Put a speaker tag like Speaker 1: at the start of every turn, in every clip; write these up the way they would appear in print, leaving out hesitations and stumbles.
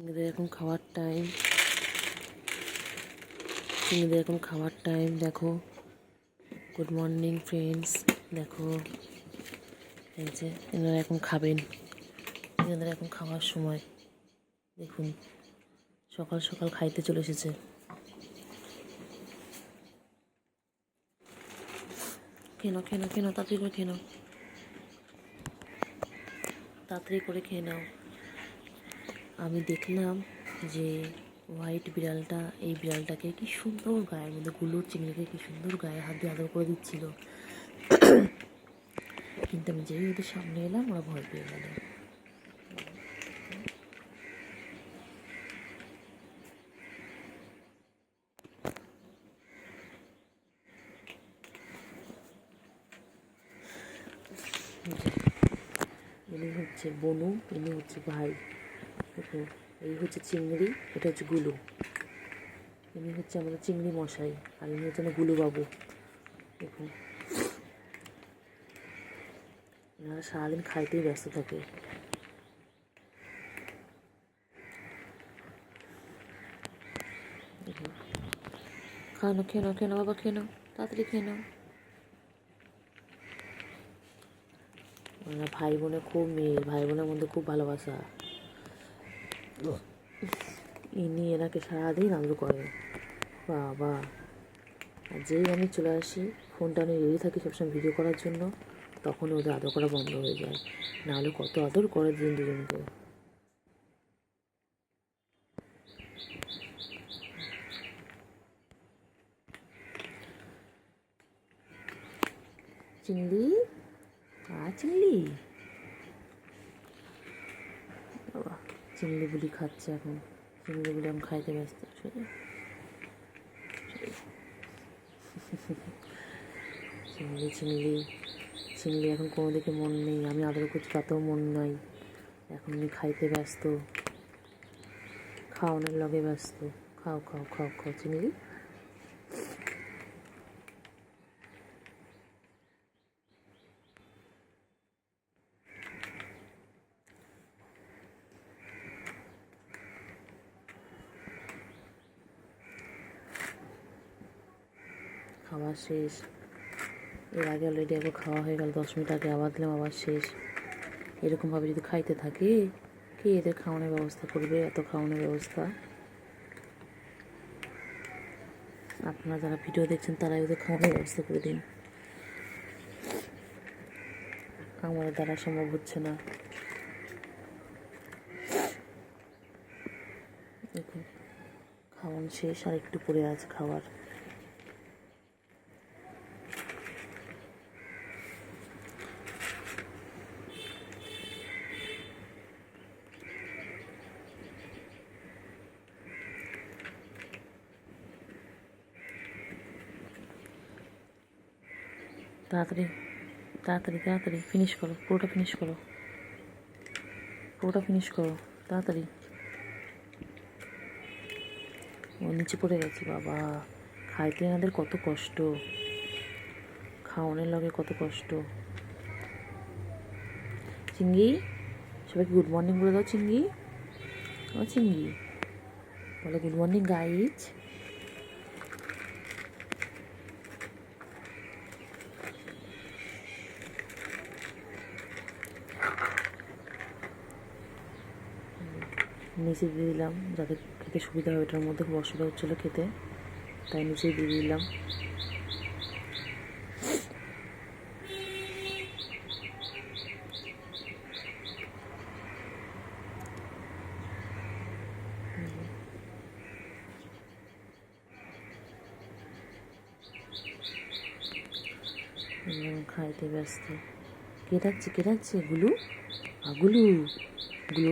Speaker 1: চিংড়িদের এখন খাওয়ার টাইম দেখো। Good morning friends. দেখো এই যে এনারা এখন খাবেন, এনাদের এখন খাওয়ার সময়। দেখুন সকাল সকাল খাইতে চলে এসেছে। খেয়ে নাও তাড়াতাড়ি করে খেয়ে নাও, তাড়াতাড়ি করে খেয়ে নাও। আমি দেখলাম যে হোয়াইট বিড়ালটা, এই বিড়ালটাকে কি সুন্দর গায়ের মধ্যে গুলোর চিংড়িকে কি সুন্দর গায়ে হাত দিয়ে আদর করে দিচ্ছিল, কিন্তু আমি যেই ওদের সামনে এলাম ওরা ভয় পেয়ে গেল। ইনি হচ্ছে বনু, ইনি হচ্ছে ভাই। দেখো এই হচ্ছে চিংড়ি, এটা হচ্ছে গুলু। ইনি হচ্ছে আমাদের চিংড়ি মশাই, আর ইনি হচ্ছে আমার গুলু বাবু। দেখুন এনারা সারাদিন খাইতেই ব্যস্ত থাকে। দেখুন খেয়ে নাও বাবা, খেয়ে নাও, তাড়াতাড়ি খেয়ে নাও। ওনারা ভাই বোনে খুব মিল, ভাই বোনের মধ্যে খুব ভালোবাসা। ইনি এনাকে সারাদিন আদর করে। বাবা, আর যেই আমি চলে আসি, ফোনটা নিয়ে রেডি থাকি সবসময় ভিডিও করার জন্য, তখন ওদের আদর করা বন্ধ হয়ে যায়। নাহলে কত আদর করে দুজনকে। চিংড়ি চিংড়ি বাবা, চিংড়ি বুলি খাচ্ছে এখন। চিংড়ি বুলি এখন খাইতে ব্যস্ত। চিংড়ি এখন কোনো দিকে মন নেই। আমি আদর করছি তাতেও মন নাই। এখন উনি খাইতে ব্যস্ত, খাওয়ানোর লগে ব্যস্ত। খাও চিংড়ি। খাওয়া শেষ। এর আগে অলরেডি একবার খাওয়া হয়ে গেল, 10 মিনিট আগে আবার দিলাম, আবার শেষ। এরকমভাবে যদি খাইতে থাকে, কে এদের খাওয়ানোর ব্যবস্থা করবে? এত খাওয়ানোর ব্যবস্থা আপনারা যারা ভিডিও দেখছেন তারাই ওদের খাওয়ানোর ব্যবস্থা করে দিন। আমাদের দ্বারা সম্ভব হচ্ছে না। দেখুন খাওয়ানো শেষ, আর একটু পরে আছে খাওয়ার। তাড়াতাড়ি ফিনিশ করো, পুরোটা ফিনিশ করো তাড়াতাড়ি। ও নিচে পড়ে গেছে। বাবা, খাইতে এনাদের কত কষ্ট, খাওয়ানোর লগে কত কষ্ট। চিংড়ি, সবাইকে গুড মর্নিং বলে দাও। চিংড়ি বলো গুড মর্নিং গাইজ। নিচে দিয়ে দিলাম যাতে খেতে সুবিধা হয়। এটার মধ্যে খুব অসুবিধা হচ্ছিলো খেতে, তাই নিচেই দিয়ে দিলাম। খাইতে ব্যস্ত। কে ডাকছে? গুলু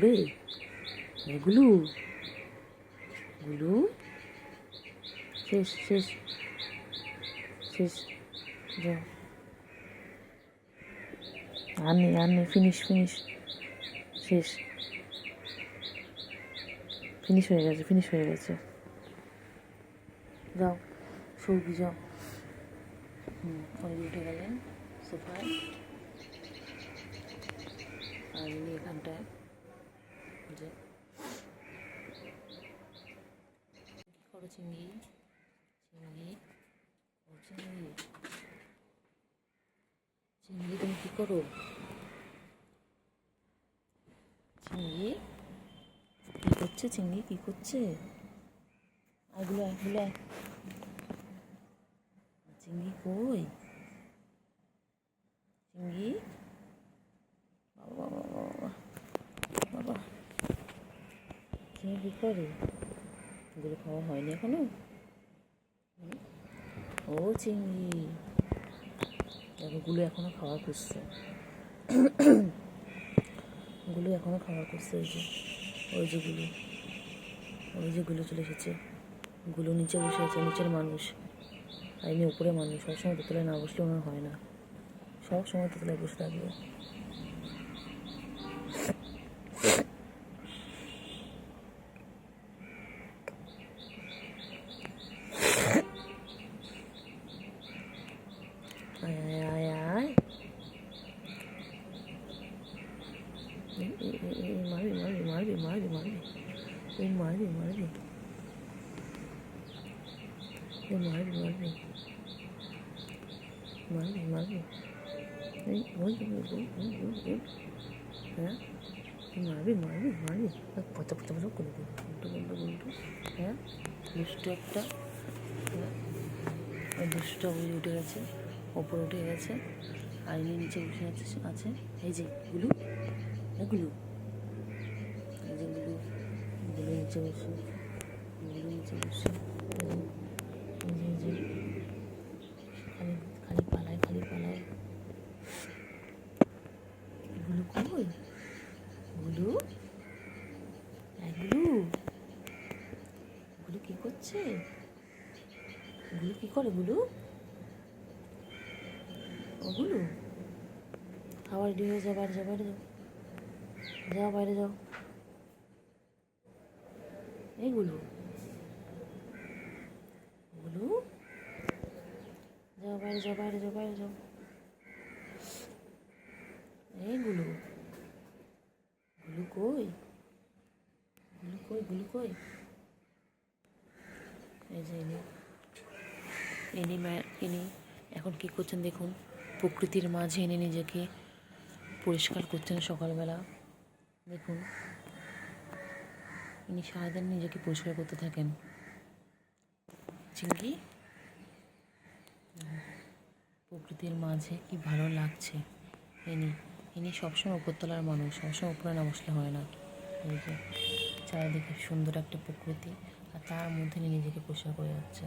Speaker 1: রে, গুলু শেষ যা। আর নেই ফিনিশ শেষ। ফিনিশ হয়ে গেছে। যাও সৌগি যাও। ওই উঠে গেলেন সোফায়, আর এখানটায় যে করো চিংড়ি, চিংড়ি, ও চিংড়ি, চিংড়ি তুমি কী করো? চিংড়ি কী করছে? চিংড়ি কী করছে? এগুলো এগুলো চিংড়ি কই? চিংড়ি, বাবা বাবা বাবা বাবা, চিংড়ি কী করে? এগুলো খাওয়া হয়নি এখনো? ও চিংড়ি, দেখো গুলো এখনো খাওয়া করছে, গুলো এখনো খাওয়া করছে। ওই যে গুলো, ওই যে গুলো চলে এসেছে, গুলো নিচে বসে আছে, নিচের মানুষ আর এমনি উপরে মানুষ। সবসময় দোতলায় না বসলে ওনার হয় না, সব সময় দোতলায় বসে থাকবে। আয় আয় আয় আয়, মারবি মারবি মারবি মারবি মারবি, এই মারবি মারবি, এই মারবি মারবি মারবি মারবি, এই ওই হ্যাঁ, মারবি মারবি মারবি, পচা পচা পচা করে দেবো, উল্টো উল্টো উল্টো। হ্যাঁ, দুষ্ট একটা, হ্যাঁ, ওই দুষ্টটা ওই উঠে গেছে, ওপরে উঠে গেছে, আর ইনি নিচে বসে আছে। এই যে গুলু, গুলু, এই যে গুলু, গুলু নিচে বসে, গুলু নিচে বসে, এই যে খালি খালি পালায়, খালি পালায়। গুলু কই? গুলু, গুলু, গুলু কী করছে? গুলু কী করে? গুলু, ও গুলু, খাবার রেডি হয়ে যাও, বাইরে যাও, বাইরে যাও, যাও বাইরে যাও। এই গুলু, গুলু, যাও বাইরে যাও, বাইরে যাও, বাইরে যাও। এই গুলু, গুলু কই? গুলু কই? গুলু কই? এই যে ইনি এখন কী করছেন দেখুন, প্রকৃতির মাঝে এনে নিজেকে পরিষ্কার করছেন সকালবেলা। দেখুন, ইনি সারাদিন নিজেকে পরিষ্কার করতে থাকেন। চিংড়ি, প্রকৃতির মাঝে কি ভালো লাগছে। ইনি সবসময় উপরতলার মানুষ, সবসময় উপরে না বসলে হয় না। এই যে চারিদিকে সুন্দর একটা প্রকৃতি, আর তার মধ্যে নিজেকে পরিষ্কার করে যাচ্ছে।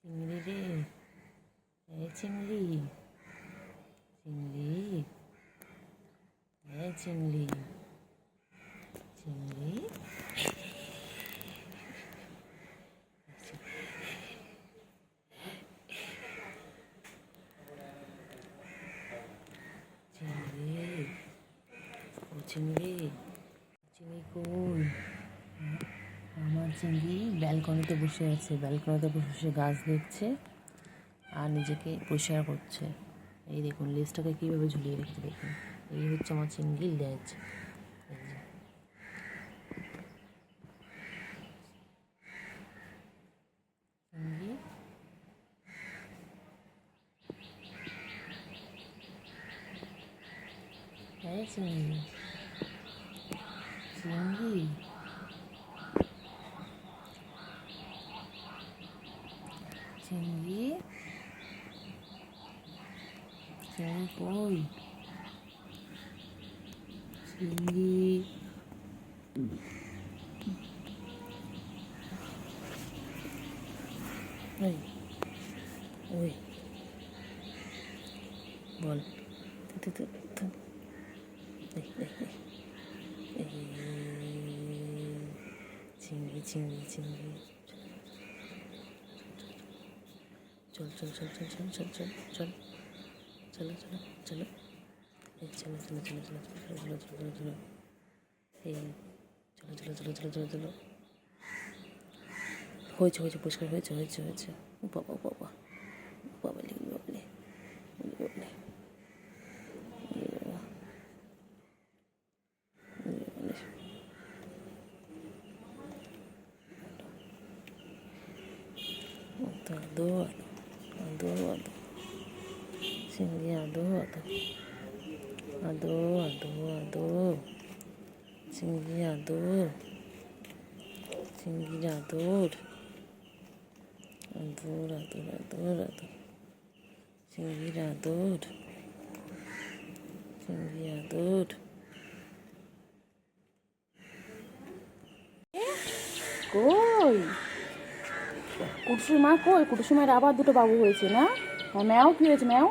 Speaker 1: চিংড়ি রে, এই চিংড়ি, চিংড়ি, এই চিংড়ি, চিংড়ি, চিংড়ি, ও চিংড়ি, চিংড়ি কই? আমার চিংড়ি ব্যালকনিতে বসে আছে, ব্যালকনিতে বসে গাছ দেখছে আর নিজেকে পরিষ্কার করছে। এই দেখুন লেজটাকে কীভাবে ঝুলিয়ে রেখেছে, দেখুন এই হচ্ছে আমার চিংড়ির লেজ। চিংড়ি, হ্যাঁ চিংড়ি, চিংড়ি, চিংড়ি, চিংড়ি কই? চিংড়ি, ওই ওই বল, চিংড়ি, চিংড়ি, চিংড়ি, চল চল চল চল চল চল চল চল, চলো চলো চলো, এই চলো চলো চলো চলো চলো চলো চলো চলো চলো, এই চলো চলো চলো চলো চলো চলো, হয়েছে হয়েছে, পরিষ্কার হয়েছে হয়েছে হয়েছে। ও বাবা বাবা, বাবালে বাবালে বাবালে আদো আদো আদো আদো চিংড়ি আদো আদো আদো আদো আদো চিংড়ি আদর চিংড়ির আদর আদর আদর আদর আদর চিংড়ির আদর চিংড়ি আদর কই কুটুসুর মা কই? কুটুসুর মায়ের আবার দুটো বাবু হয়েছে না? হ্যাঁ, ম্যাও কী হয়েছে? ম্যাও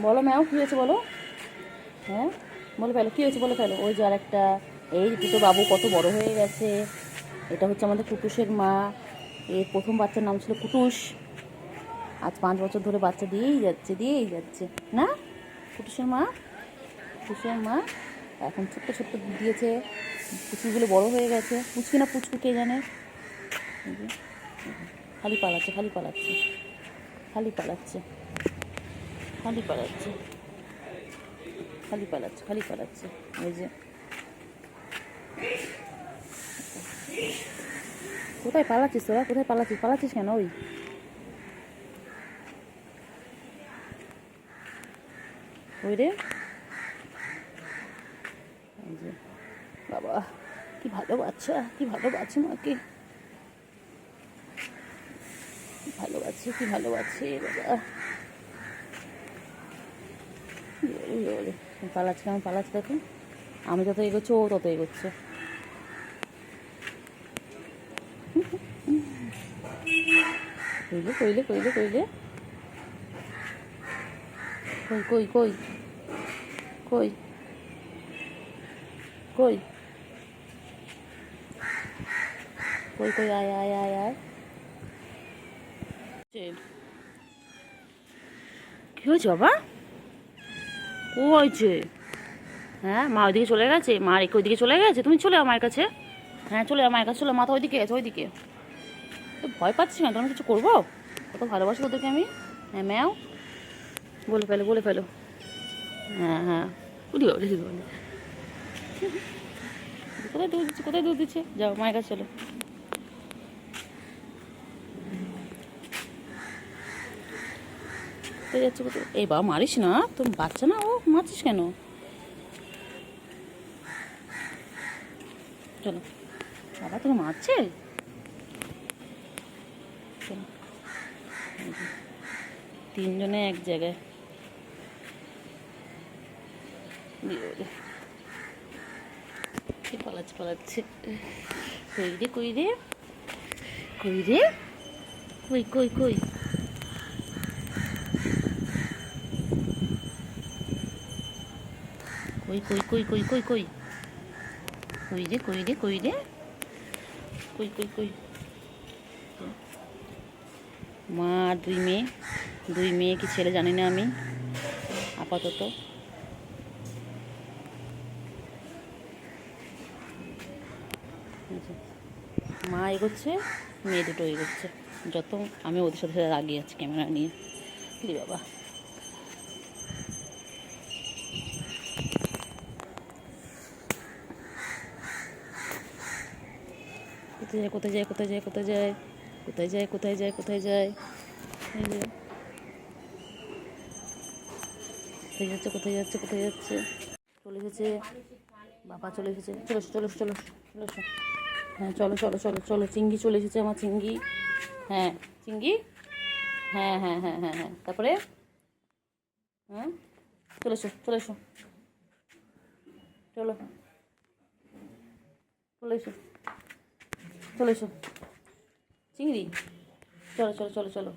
Speaker 1: বলো, ম্যাও কী হয়েছে বলো? হ্যাঁ বলে ফেলো, কী হয়েছে বলে ফেলো। ওই যে আর একটা, এই দুটো বাবু কত বড় হয়ে গেছে। এটা হচ্ছে আমাদের কুটুসের মা। এর প্রথম বাচ্চার নাম ছিল কুটুস। আজ 5 বছর ধরে বাচ্চা দিয়েই যাচ্ছে না কুটুসের মা। কুটুসের মা এখন ছোট্ট ছোট্ট দিয়েছে, পুচকুগুলো বড় হয়ে গেছে। পুচকি না পুচকু কে জানে। খালি পালাচ্ছে খালি পালাচ্ছে খালি পালাচ্ছে খালি পালাচ্ছে খালি পালাচ্ছে খালি পালাচ্ছে। ওই যে কোথায় পালাচ্ছিস তোরা? কোথায় পালাচ্ছিস? পালাচ্ছিস কেন? ওই রে এই যে বাবা, কি ভালো বাচ্চা, কি ভালো বাচ্চা মাকে, ভালোবাসে কি ভালোবাসে বাবা। পালাচ্ছে কেমন পালাচ্ছে দেখো। আমি যত এগোচ্ছি ও তত এগোচ্ছে। কইলে কইলে কইলে কইলে কই কই কই কই কই কই কই আয় আয় আয় আয়। কি হয়েছে বাবা? ও হয়েছে? হ্যাঁ, মা ওইদিকে চলে গেছে, মা রেখে ওইদিকে চলে গেছে। তুমি চলে আমার কাছে। হ্যাঁ চলে আমার কাছে, চলে। মাথা ওইদিকে আছে, ওইদিকে। তো ভয় পাচ্ছি না, তোমার কিছু করবো? কত ভালোবাসি ওদেরকে আমি। হ্যাঁ ম্যাও বলে ফেলো বলে ফেলো। হ্যাঁ হ্যাঁ উঠি বলে বলে। কোথায় দুধ দিচ্ছে, কোথায় দুধ দিচ্ছে? যাও মায়ের কাছে চলো। কোথায় যাচ্ছে কোথায়? এই বাবা মারিস না, তুমি বাচ্চা না, ও মারছিস কেন? চলো বাবা, তুমি মারছে। চলো, 3 জনে এক জায়গায়। পালাচ্ছে পালাচ্ছে। কই রে কই রে কই রে কই কই কই কই কই কই কই কই কই কই রে কই রে কই রে কই কই কই। মা আর 2 মেয়ে, 2 মেয়ে কি ছেলে জানি না আমি আপাতত। মা এগোচ্ছে, মেয়ে দুটো এগোচ্ছে। যত আমি ওদের সাথে সাথে আগিয়ে আছি ক্যামেরা নিয়ে। কি বাবা, কোথায় যায় কোথায় যায় কোথায় যায় কোথায় যায় কোথায় যায় কোথায় যায় কোথায় যাচ্ছে কোথায় যাচ্ছে কোথায় যাচ্ছে। চলে এসেছে বাবা, চলে এসেছে। চলো চলো চলো চলো। হ্যাঁ চলো চলো চলো চলো। চিংড়ি চলে এসেছে আমার চিংড়ি। হ্যাঁ চিংড়ি। হ্যাঁ হ্যাঁ হ্যাঁ হ্যাঁ হ্যাঁ তারপরে হ্যাঁ চলে এসো চলে এসো চলো চলে এসো চলে এসো চিংড়ি। চলো চলো চলো চলো।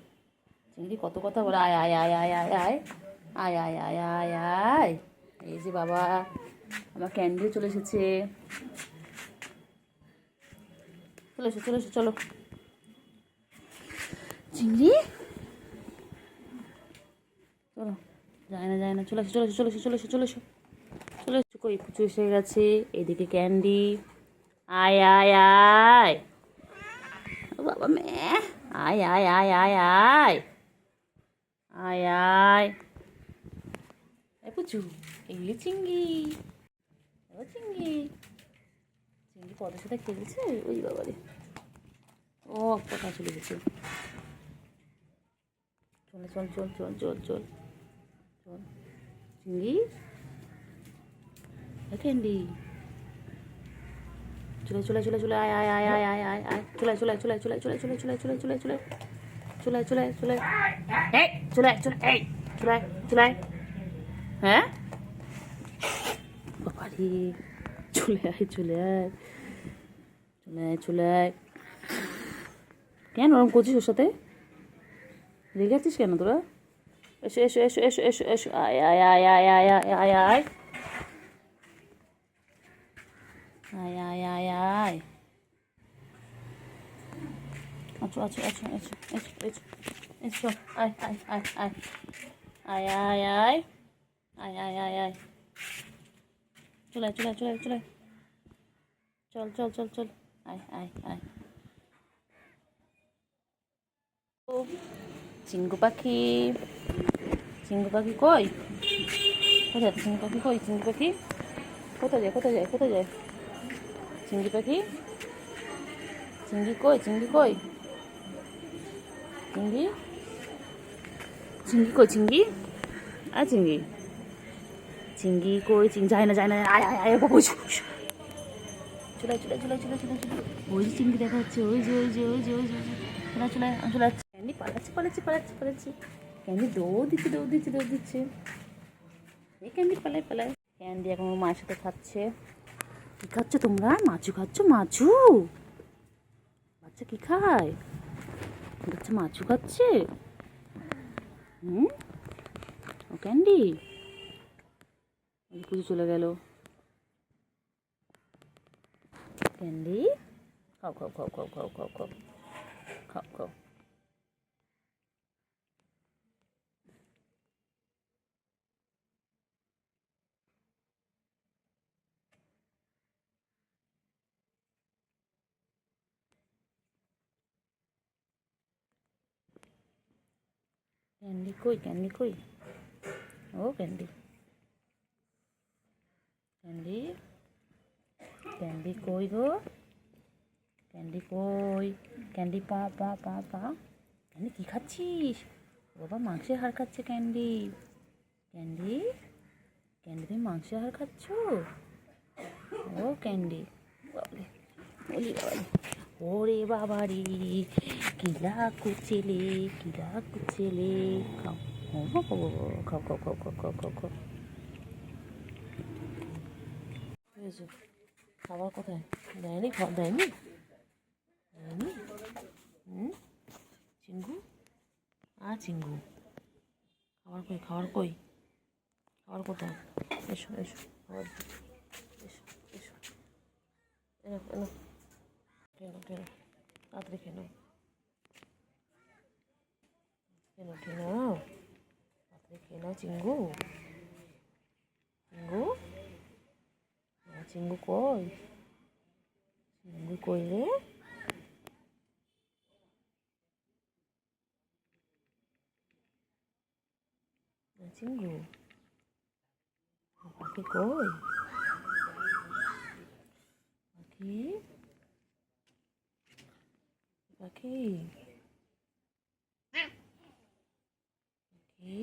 Speaker 1: চিংড়ি কত কথা বলে। আয় আয় আয় আয় আয় আয় আয় আয় আয় আয় আয়। এই যে বাবা, আমার ক্যান্ডি চলে এসেছে। চলে এসো চলে এসো চলো। চিংড়ি চলো, যায় না যায় না। চলে এসো চলে এসো চলে এসো চলে এসো চলে এসো চলে এসো। কই পুচু এসে গেছে। এদিকে ক্যান্ডি। আয় আয় আয় ও বাবা মে। আয় আয় আয় আয় আয় আয় আয়, এই পুচু, এই চিঙ্গি, ও চিঙ্গি, চিঙ্গি পদের সাথে খেলছে। ওই বাবারে, ও কোথায় চলে গেছে। চল চল চল চল চল চল চল চিঙ্গি, ক্যান্ডি, চলে চলে চলে চলে, আয় আয় আয় আয় আয় আয় আয়, চলে চলে চলে চলে চলে চলে চলে চলে চলে চলে চলে চলে চলে, এই চলে চলে, এই চলে চলে, হ্যাঁ বাবারে, চলে আয় চলে আয় চলে আয় চলে আয়। কেন ওরকম করছিস ওর সাথে, রেগে আছিস কেন তোরা? এসো এসো এসো এসো এসো এসো, আয় আয় আয় আয় আয় আয় আয় আয়, আয় আয় আয় আয়, আচ্ছা আচ্ছা আচ্ছা আচ্ছা, এসো এসো এসো, আয় আয় আয় আয় আয় আয় আয় আয় আয় আয় আয়, চলে চলে চলে চলে, চল চল চল চল, আয় আয় আয়। ও চিঙ্গু পাখি, চিঙ্গু পাখি কই, কোথায় চিঙ্গু পাখি, কই চিঙ্গু পাখি, কোথায় যায় কোথায় যায় কোথায় যায়, চিঙ্গি পাখি, চিঙ্গি কই, চিঙ্গি কই, চিঙ্গি, চিঙ্গি কই, চিঙ্গি, আয় চিঙ্গি, চিঙ্গি কই, চিঙ্গি যায় না যায় না, আয় আয় আয় বাবু, চলে চলে চলে চলে চলে চলে, ওই যে চিঙ্গি দেখা হচ্ছে, ওই যে ওই যে ওই যে ওই যে, চলে চলে চলে যাচ্ছে, ক্যান্ডি পালাচ্ছে পালাচ্ছে পালাচ্ছে পালাচ্ছে, ক্যান্ডি দৌড় দিচ্ছে দৌড় দিচ্ছে দৌড় দিচ্ছে, এই ক্যান্ডি পালায় পালায়। ক্যান্ডি এখন ওর মায়ের সাথে খাচ্ছে। কী খাচ্ছ তোমরা, মাছু খাচ্ছ, মাছু, বাচ্চা কী খায়, বাচ্চা মাছু খাচ্ছে, হুম, ও ক্যান্ডি, পুজো চলে গেল, ক্যান্ডি, খাও খাও খাও খাও খাও খাও খাও খাও খাও, ক্যান্ডি কই, ক্যান্ডি কই, ও ক্যান্ডি, ক্যান্ডি, ক্যান্ডি কই গো, ক্যান্ডি কই, ক্যান্ডি পা পা পা পা, ক্যান্ডি কী খাচ্ছিস, বাবা মাংসের হাড় খাচ্ছে ক্যান্ডি, ক্যান্ডি, ক্যান্ডি তুমি মাংসের হাড় খাচ্ছ, ও ক্যান্ডি, বলি বলি বাবারি, ওরে বাবারি, কিলা কুচেলে, কিলা কুচেলে, খাও, ও বাবা, খাও খাও খাও খাও খাও খাও খাও, হয়েছে, খাবার কোথায়, দেয়নি খাওয়া, দেয়নি দেয়নি, হুম, চিঙ্গু, চিঙ্গু, খাবার কই, খাবার কই, খাবার কোথায়, এসো এসো খাবার, এসো এসো, এনো এনো, কেনো কেনো, তাড়াতাড়ি কেনো, কেনো কেনো, তাড়াতাড়ি কেনো চিঙ্গু, চিঙ্গু, চিঙ্গু কই, চিঙ্গু কই রে, চিঙ্গু, পাখি কই, পাখি, পাখি, পাখি,